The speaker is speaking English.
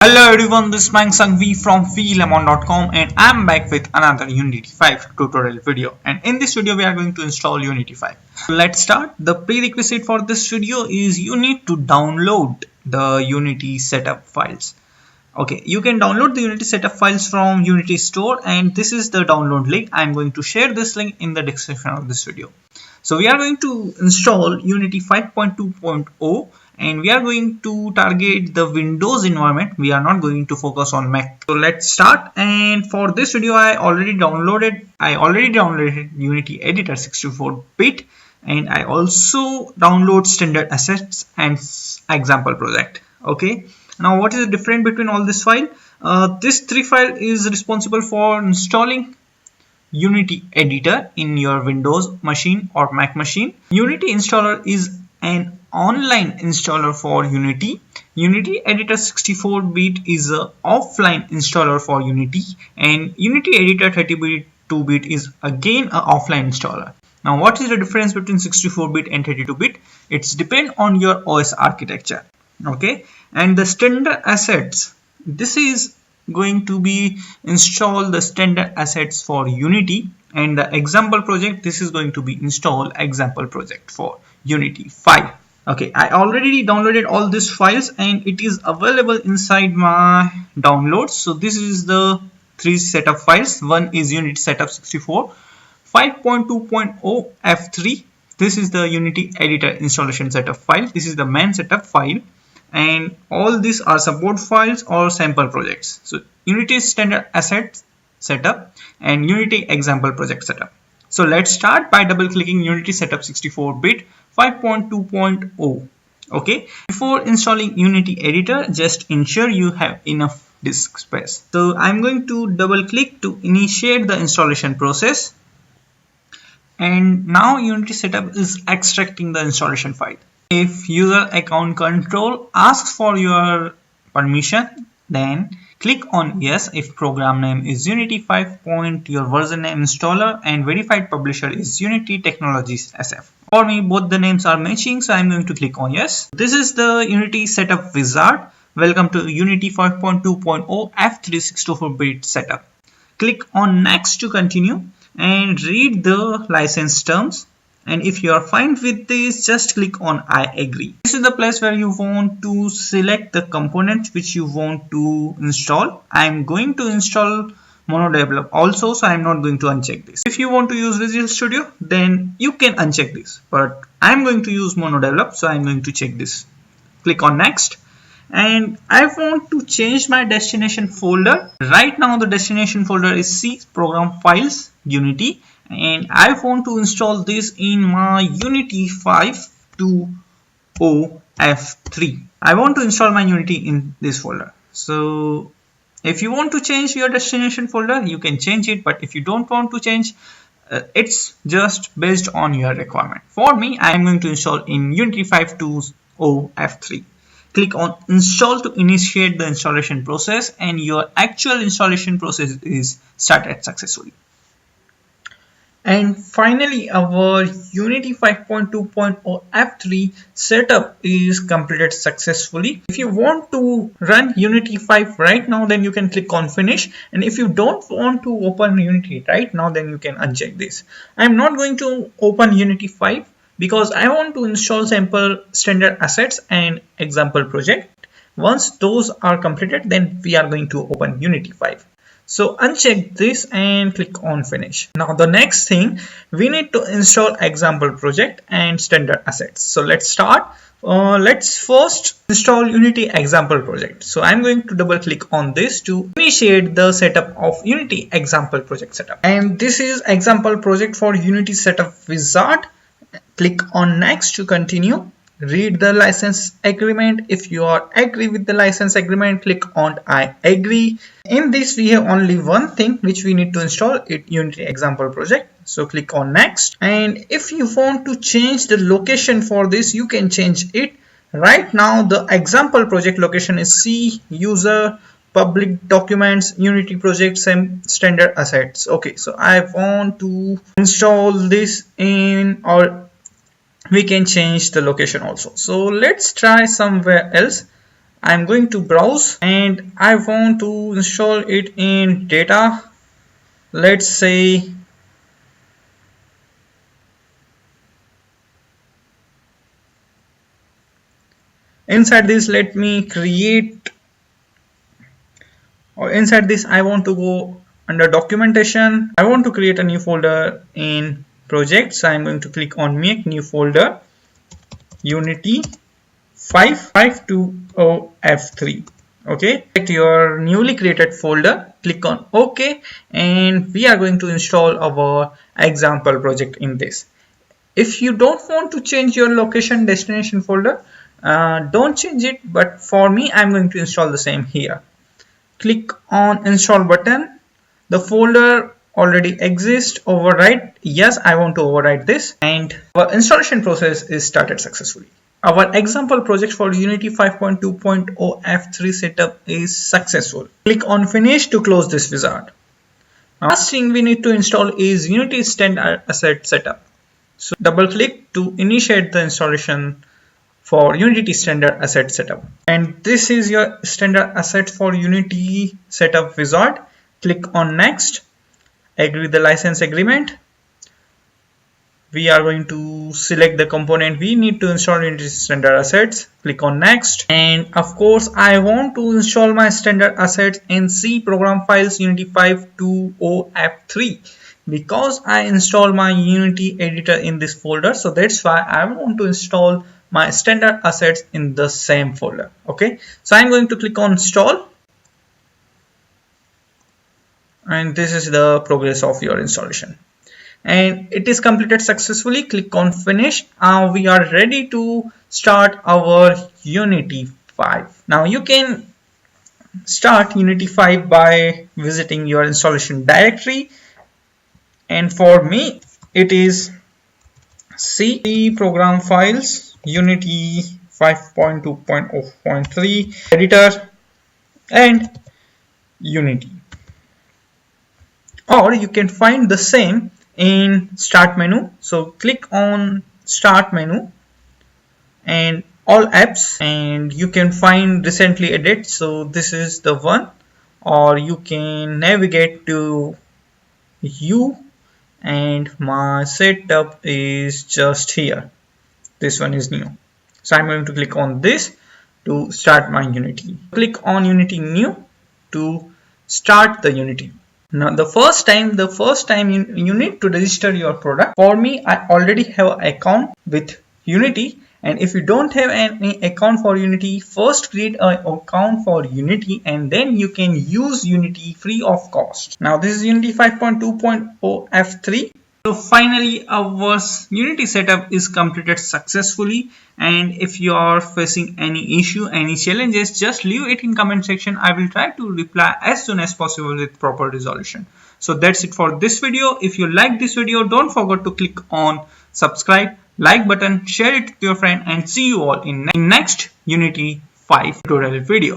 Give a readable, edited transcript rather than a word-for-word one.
Hello everyone, this is Mang Sangvi from VLemon.com and I'm back with another Unity 5 tutorial video. And in this video we are going to install Unity 5. Let's start. The prerequisite for this video is you need to download the Unity setup files. Okay, you can download the Unity setup files from Unity store, and this is the download link. I'm going to share this link in the description of this video. So we are going to install Unity 5.2.0 and we are going to target the Windows environment. We are not going to focus on Mac. So let's start. And for this video I already downloaded Unity Editor 64-bit, and I also download standard assets and example project. Okay, now what is the difference between all this file? This 3 file is responsible for installing Unity Editor in your Windows machine or Mac machine. Unity Installer is an online installer for Unity. Unity Editor 64-bit is an offline installer for Unity, and Unity Editor 32-bit is again an offline installer. Now what is the difference between 64-bit and 32-bit? It's depend on your OS architecture. Okay, and the standard assets, this is going to be install the standard assets for Unity, and the example project, this is going to be install example project for Unity 5. Okay, I already downloaded all these files and it is available inside my downloads. So this is the 3 setup files. One is Unity setup 64, 5.2.0 F3. This is the Unity editor installation setup file. This is the main setup file, and all these are support files or sample projects. So Unity standard asset setup and Unity example project setup. So let's start by double clicking Unity setup 64-bit 5.2.0. okay, before installing Unity editor, just ensure you have enough disk space. So I'm going to double click to initiate the installation process, and now Unity setup is extracting the installation file. If user account control asks for your permission, then click on yes. If program name is Unity 5. Your version name installer and verified publisher is Unity Technologies SF. For me both the names are matching, so I'm going to click on yes. This is the Unity setup wizard. Welcome to Unity 5.2.0 F364-bit setup. Click on next to continue and read the license terms. And if you are fine with this, just click on I agree. This is the place where you want to select the components which you want to install. I am going to install MonoDevelop also, so I am not going to uncheck this. If you want to use Visual Studio, then you can uncheck this, but I am going to use MonoDevelop, so I am going to check this. Click on next. And I want to change my destination folder. Right now the destination folder is C program files Unity, and I want to install this in my Unity 5.2.0 F3. I want to install my Unity in this folder. So if you want to change your destination folder, you can change it, but if you don't want to change, it's just based on your requirement. For me, I am going to install in Unity 5.2.0 F3. Click on install to initiate the installation process, and your actual installation process is started successfully. And finally, our Unity 5.2.0 F3 setup is completed successfully. If you want to run Unity 5 right now, then you can click on finish. And if you don't want to open Unity right now, then you can uncheck this. I'm not going to open Unity 5 because I want to install sample standard assets and example project. Once those are completed, then we are going to open Unity 5. So uncheck this and click on finish. Now the next thing, we need to install example project and standard assets. So let's start. Let's first install Unity example project. So I'm going to double click on this to initiate the setup of Unity example project setup. And this is example project for Unity setup wizard. Click on next to continue. Read the license agreement. If you are agree with the license agreement, click on I agree. In this we have only one thing which we need to install, it Unity example project. So click on next. And if you want to change the location for this, you can change it. Right now the example project location is C user public documents Unity project same standard assets. Okay, so I want to install this in, or we can change the location also. So let's try somewhere else. I'm going to browse and I want to install it in data. Let's say inside this, let me create, or inside this I want to go under documentation. I want to create a new folder in projects. I'm going to click on make new folder, Unity 5520F3. Okay, select your newly created folder, click on OK, and we are going to install our example project in this. If you don't want to change your location destination folder, don't change it, but for me I'm going to install the same here. Click on install button. The folder already exists. Overwrite. Yes, I want to overwrite this, and our installation process is started successfully. Our example project for Unity 5.2.0 F3 setup is successful. Click on finish to close this wizard. Last thing we need to install is Unity standard asset setup. So double click to initiate the installation for Unity standard asset setup. And this is your standard asset for Unity setup wizard. Click on next, agree the license agreement. We are going to select the component we need to install Unity standard assets. Click on next, and of course I want to install my standard assets in C program files Unity 5.2.0 F3 because I install my Unity editor in this folder, so that's why I want to install my standard assets in the same folder. Okay, so I'm going to click on install, and this is the progress of your installation, and it is completed successfully. Click on finish. Now we are ready to start our Unity 5. Now you can start Unity 5 by visiting your installation directory, and for me it is C program files Unity 5.2.0.3 editor and Unity, or you can find the same in start menu. So click on start menu and all apps, and you can find recently added, so this is the one, or you can navigate to U, and my setup is just here. This one is new, so I'm going to click on this to start my Unity. Click on Unity new to start the Unity. Now the first time you need to register your product. For me, I already have an account with Unity, and if you don't have any account for Unity, first create an account for Unity and then you can use Unity free of cost. Now this is Unity 5.2.0 F3. So finally our Unity setup is completed successfully, and if you are facing any issue, any challenges, just leave it in comment section. I will try to reply as soon as possible with proper resolution. So that's it for this video. If you like this video, don't forget to click on subscribe, like button, share it with your friend, and see you all in next Unity 5 tutorial video.